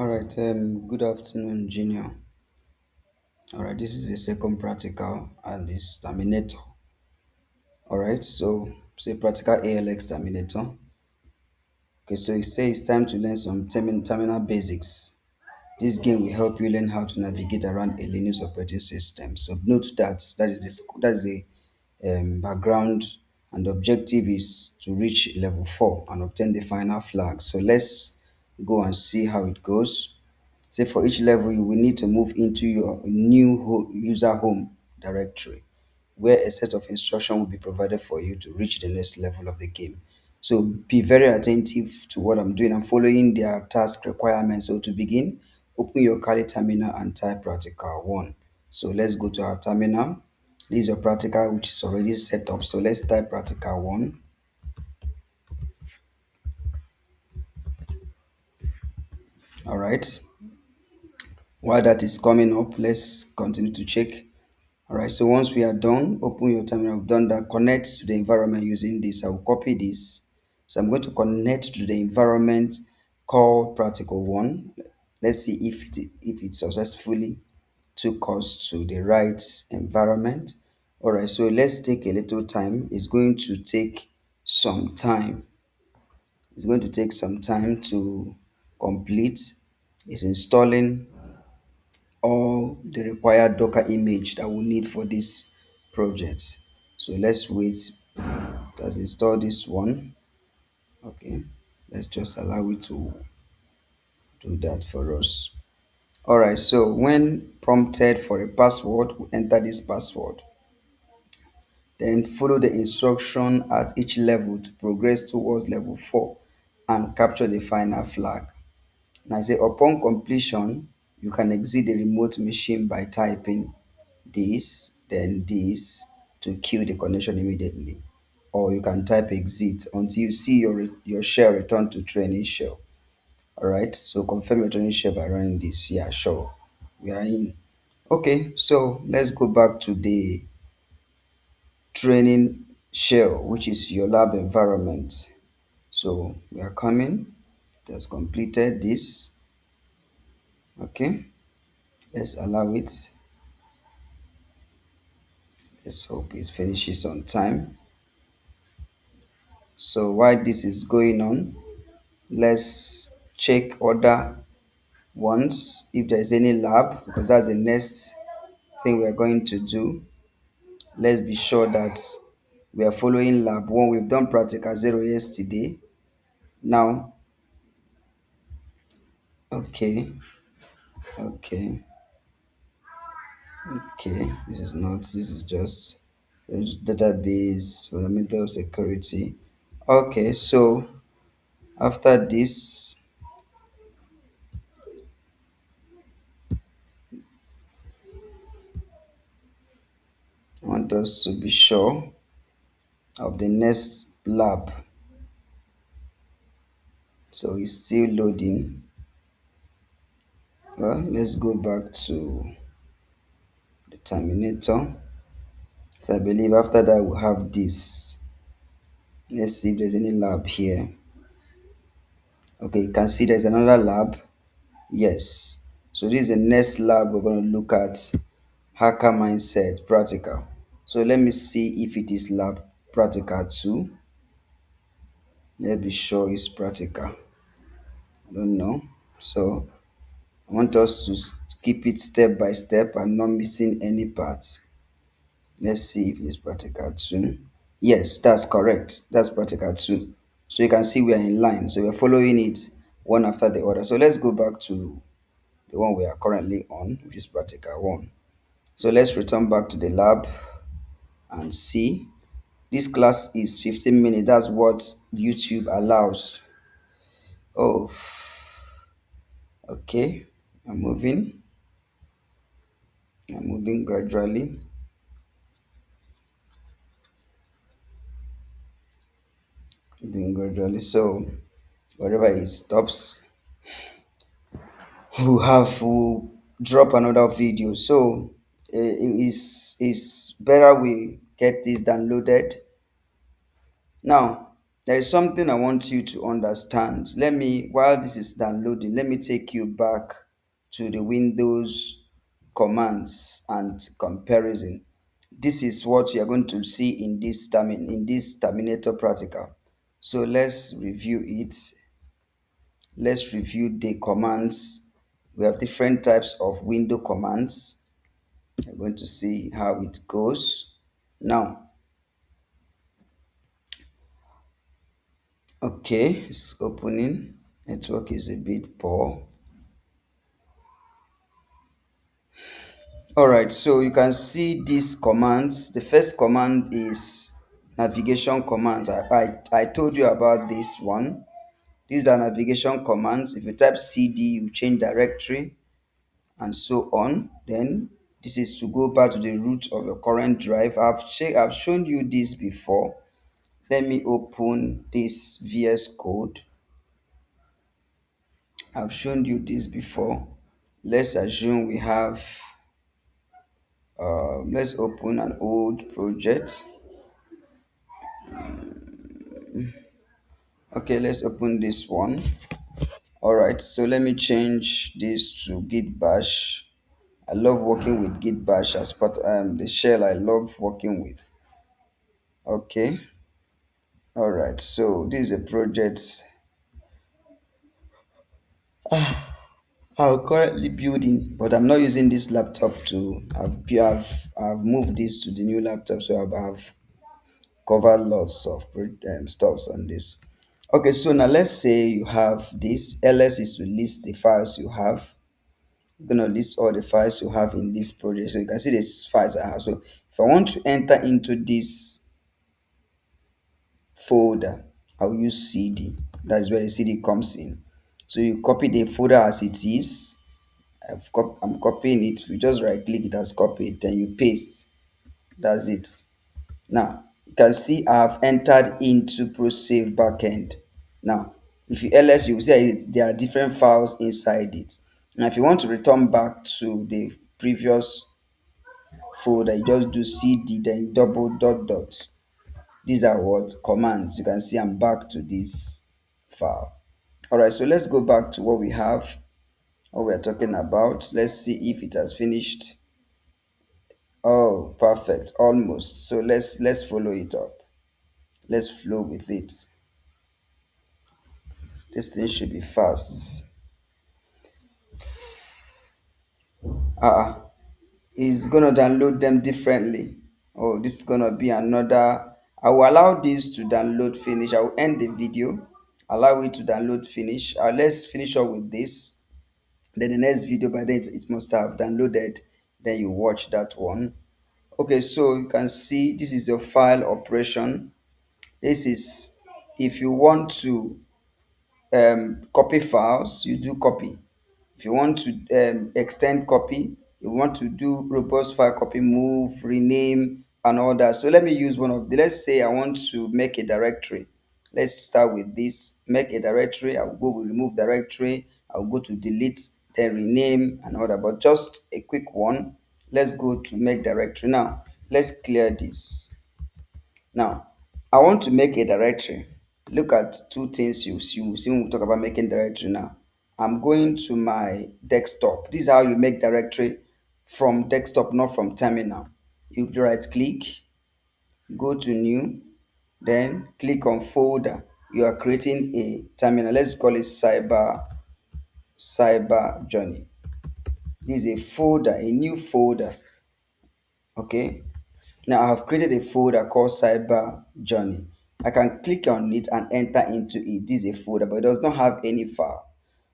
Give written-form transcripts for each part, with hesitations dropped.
All right, good afternoon, Junior. All right, this is the second practical and it's Terminator. All right, so say practical ALX Terminator. Okay, so it says it's time to learn some terminal basics. This game will help you learn how to navigate around a Linux operating system. So note that is the background, and the objective is to reach level 4 and obtain the final flag. So let's go and see how it goes. Say for each level, you will need to move into your new user home directory, where a set of instructions will be provided for you to reach the next level of the game. So be very attentive to what I'm doing. I'm following their task requirements. So to begin, open your Kali terminal and type practical 1. So let's go to our terminal. This is your practical, which is already set up. So let's type practical 1. All right. While that is coming up, let's continue to check. All right, so once we are done, open your terminal. We've done that. Connect to the environment using this. I will copy this. So I'm going to connect to the environment called practical 1. Let's see if it successfully took us to the right environment. All right, so let's take a little time. It's going to take some time. It's going to take some time to complete. It's installing all the required Docker image that we need for this project. So let's wait. Let's install this one. Okay, let's just allow it to do that for us. All right, so when prompted for a password, we enter this password. Then follow the instruction at each level to progress towards level 4 and capture the final flag. Now I say upon completion, you can exit the remote machine by typing this, then this to kill the connection immediately. Or you can type exit until you see your shell return to training shell. All right, so confirm your training shell by running this. Yeah, sure. We are in. Okay, so let's go back to the training shell, which is your lab environment. So we are coming. It has completed this. Okay, let's allow it. Let's hope it finishes on time. So while this is going on, let's check other ones if there's any lab, because that's the next thing we're going to do. Let's be sure that we are following lab 1. We've done practical 0 yesterday. Now, okay, okay, okay. This is just database, fundamental security. Okay, so after this, I want us to be sure of the next lab. So it's still loading. Well, let's go back to the terminator. So I believe after that we'll have this. Let's see if there's any lab here. Okay, you can see there's another lab. Yes. So this is the next lab we're going to look at. Hacker mindset practical. So let me see if it is lab practical 2. Let's be sure it's practical. I don't know. So I want us to keep it step by step and not missing any parts. Let's see if it's practical 2. Yes, that's correct. That's practical 2. So you can see we are in line. So we're following it one after the other. So let's go back to the one we are currently on, which is practical 1. So let's return back to the lab and see. This class is 15 minutes. That's what YouTube allows. Oh, okay. I'm moving. I'm moving gradually. Moving gradually. So wherever it stops, we'll drop another video. So it's better we get this downloaded now. There is something I want you to understand. Let me, while this is downloading, let me take you back to the Windows commands and comparison. This is what you are going to see in this Terminator practical. So let's review it. Let's review the commands. We have different types of window commands. We're going to see how it goes. Now, okay, it's opening. Network is a bit poor. All right, so you can see these commands. The first command is navigation commands. I told you about this one. These are navigation commands. If you type cd, you change directory and so on. Then this is to go back to the root of your current drive. I've shown you this before. Let me open this VS Code. I've shown you this before. Let's assume we have, let's open an old project. Okay, let's open this one. All right, so let me change this to git bash. I love working with git bash as part the shell I love working with. Okay, all right, so this is a project I'm currently building, but I'm not using this laptop to. I've moved this to the new laptop, so I've covered lots of stuffs on this. Okay, so now let's say you have this. LS is to list the files you have. I'm gonna list all the files you have in this project. So you can see the files I have. So if I want to enter into this folder, I'll use CD. That is where the CD comes in. So you copy the folder as it is. I'm copying it. You just right click it as copied, then you paste. That's it. Now you can see I've entered into ProSave backend. Now, if you ls, you will see there are different files inside it. Now, if you want to return back to the previous folder, you just do cd then double dot dot. These are what commands. You can see I'm back to this file. All right, so let's go back to what we have, what we're talking about. Let's see if it has finished. Oh, perfect, almost. So let's follow it up. Let's flow with it. This thing should be fast. It's gonna download them differently. Oh, this is gonna be another. I will allow this to download finish. I will end the video, allow it to download finish. Let's finish up with this. Then the next video, by then it must have downloaded. Then you watch that one. Okay, so you can see this is your file operation. This is if you want to copy files, you do copy. If you want to extend copy, you want to do robust file copy, move, rename, and all that. So let me use one of the, let's say I want to make a directory. Let's start with this. Make a directory. I'll go with remove directory. I'll go to delete, then rename and all that. But just a quick one. Let's go to make directory. Now, let's clear this. Now, I want to make a directory. Look at two things you see when we talk about making directory now. I'm going to my desktop. This is how you make directory from desktop, not from terminal. You right click, go to new, then click on folder. You are creating a terminal. Let's call it cyber journey. This is a folder, a new folder. Okay. Now I have created a folder called Cyber Journey. I can click on it and enter into it. This is a folder, but it does not have any file.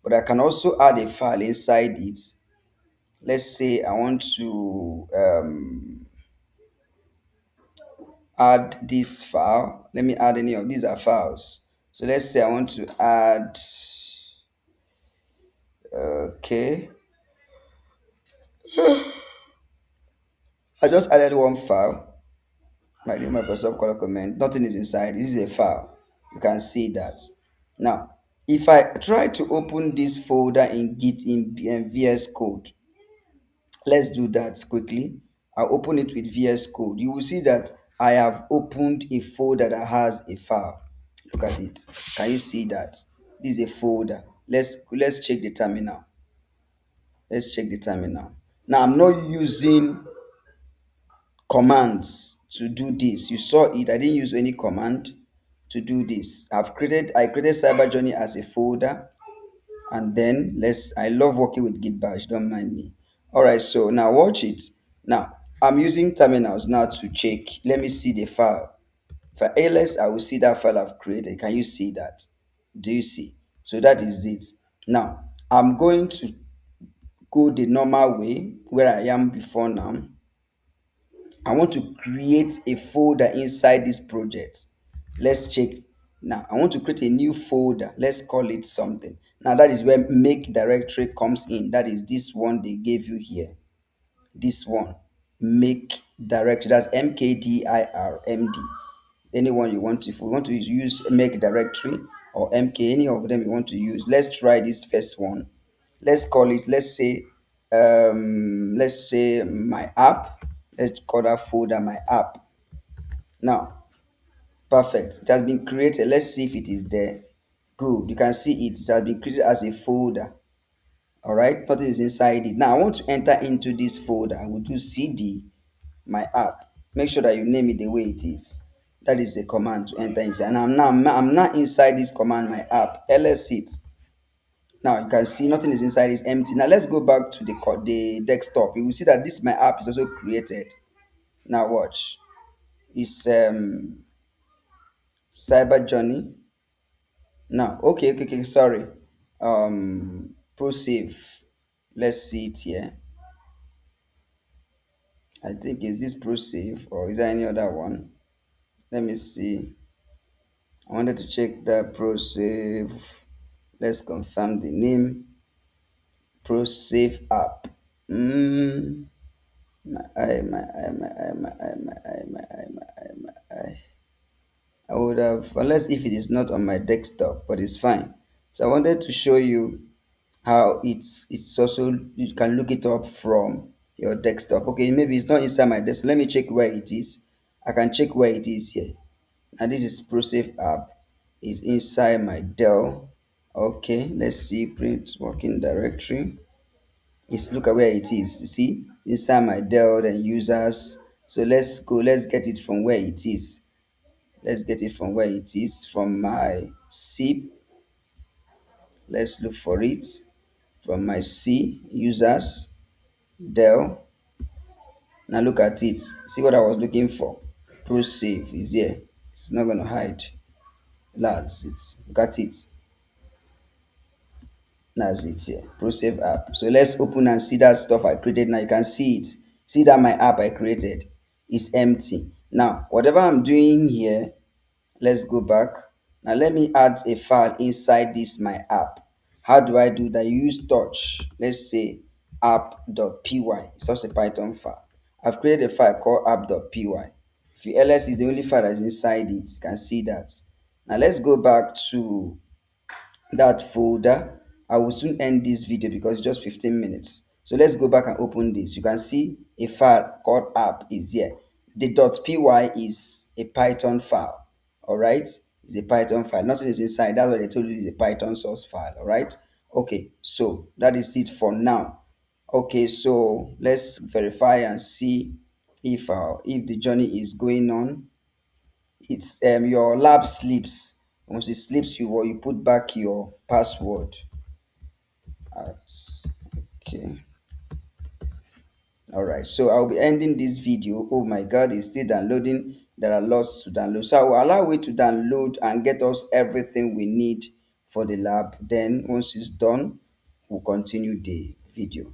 But I can also add a file inside it. Let's say I want to add this file. Let me add any of these are files. So let's say I want to add, okay. I just added one file. My new Microsoft color comment. Nothing is inside. This is a file. You can see that. Now, if I try to open this folder in Git in VS Code, let's do that quickly. I'll open it with VS Code. You will see that I have opened a folder that has a file. Look at it. Can you see that? This is a folder. Let's check the terminal. Let's check the terminal. Now I'm not using commands to do this. You saw it. I didn't use any command to do this. I created Cyber Journey as a folder, and then I love working with Git Bash, don't mind me. All right, so now watch it. Now I'm using terminals now to check. Let me see the file. For ls, I will see that file I've created. Can you see that? Do you see? So that is it. Now I'm going to go the normal way where I am before now. I want to create a folder inside this project. Let's check. Now I want to create a new folder. Let's call it something. Now that is where make directory comes in. That is this one they gave you here. This one, make directory. That's mkdirmd. Anyone you want to, if we want to use make directory or mk, any of them you want to use. Let's try this first one. Let's call it, let's say my app. Let's call that folder my app. Now perfect, it has been created. Let's see if it is there. Good, you can see it has been created as a folder. All right, nothing is inside it. Now I want to enter into this folder. I will do cd my app. Make sure that you name it the way it is. That is a command to enter inside. And I'm not inside this command my app. ls it. Now you can see nothing is inside, is empty. Now let's go back to the desktop. You will see that this my app is also created. Now watch. It's Cyber Journey. Now okay, sorry. Pro save. Let's see it here. I think is this pro save or is there any other one? Let me see. I wanted to check the pro save. Let's confirm the name. Pro save app. My eye, my eye, my eye, my eye, my eye, my eye, my eye, my eye. I would have, unless if it is not on my desktop, but it's fine. So I wanted to show you how it's also, you can look it up from your desktop. Okay, maybe it's not inside my desktop. Let me check where it is. I can check where it is here. And this is ProSafe app. Is inside my Dell. Okay, let's see print working directory. It's look at where it is. You see inside my Dell, then users. So let's go. Let's get it from where it is. Let's get it from where it is from my C. Let's look for it from my C users Dell. Now look at it. See what I was looking for. ProSafe is here. It's not gonna hide. That's it. Look at it. That's it here. ProSave app. So let's open and see that stuff I created. Now you can see it. See that my app I created is empty. Now, whatever I'm doing here, let's go back. Now let me add a file inside this my app. How do I do that? Use touch. Let's say app.py. It's also a Python file. I've created a file called app.py. If the ls is the only file that's inside it, you can see that. Now let's go back to that folder. I will soon end this video because it's just 15 minutes. So let's go back and open this. You can see a file called app is here. The .py is a Python file. All right, it's a Python file. Nothing is inside. That's what they told you is a Python source file. All right. Okay, so that is it for now. Okay, so let's verify and see if the journey is going on. It's your lab sleeps. Once it sleeps, you put back your password. At, okay. All right, so I'll be ending this video. Oh my God, it's still downloading. There are lots to download. So I will allow it to download and get us everything we need for the lab. Then once it's done, we'll continue the video.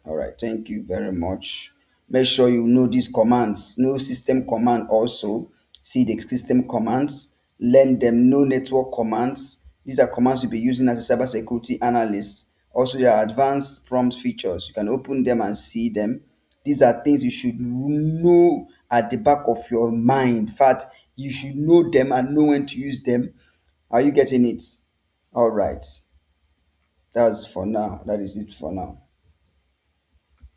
All right, thank you very much. Make sure you know these commands, know system command also. See the system commands, learn them, know network commands. These are commands you'll be using as a cybersecurity analyst. Also, there are advanced prompt features. You can open them and see them. These are things you should know at the back of your mind. In fact, you should know them and know when to use them. Are you getting it? All right. That's for now. That is it for now.